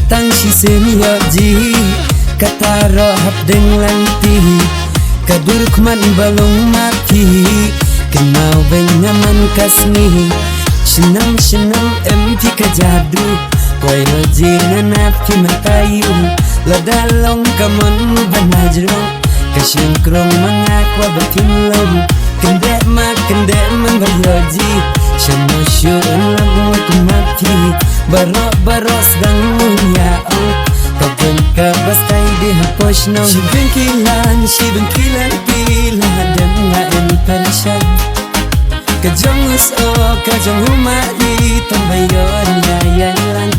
tang si semia ji kata rohap deng lanti kaduruk man balong mati kenal benyaman kasni senang empty kajadu koi roji nanap ki matayu ladalong kamon banajro kasing krong mangakwa bakinlom kendek man bayoji sama syuran lagu kumati barok sedang munyaong kapan kabas tay di hapos no Sibengkilan pila dan ngaen parisyan kajong uso kajong humari tambayon ngayan lang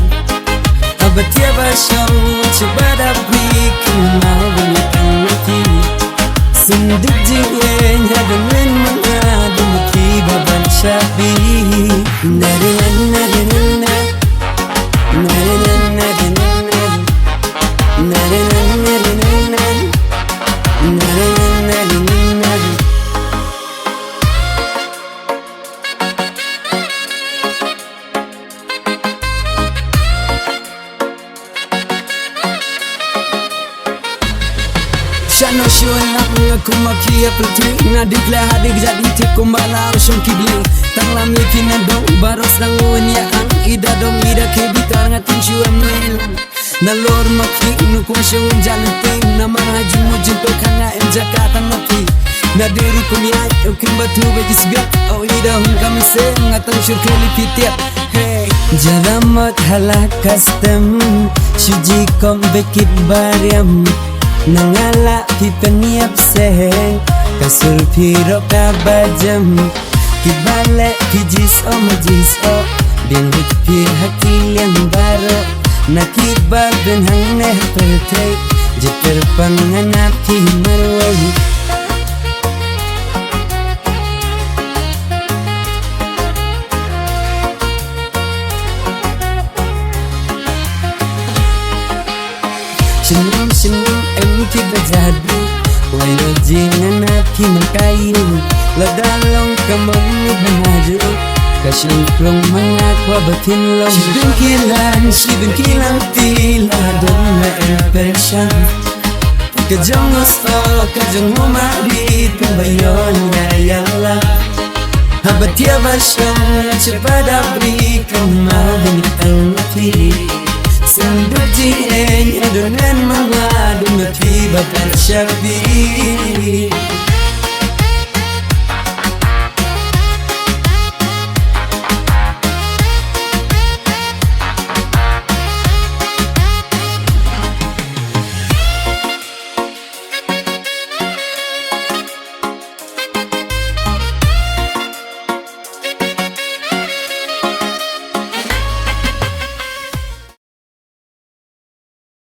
abatia basyong cebadapi kumau banyakang mati sunduk jingin hadungan mengadu mati baban syabi Shano shon aku makia pelti ngadiklah hadik jadi tikumbala usung kibli tang lami kinandong baros dang unya ang ida dong ida kebitar ngatin syuam nel nalor maki nukung syung jalan ting nama haji mujin to kanga em jakarta maki nadiru kumiyay ukim batu bejis biak au ida hun kami se ngatang syurkeli pitiap hey jalamot halak custom syuji kom bekit bariam nangala ki peniap seheng kasur piro kabajam ki bale ki jis o bingut pi hati yang baro nakibar ben hang neh perte jeter panganap ki marwai Senang empty bajadu wairo jingan api mengkayu ladalong kamon banaju kasing krong mangakwa batin long sibengkilan tila donna impression kajong usto kajong humari tambayon ngayala habatia basyong cepadabri kumau banyakang mati Sendiri adonan mengadu mati bakal syabi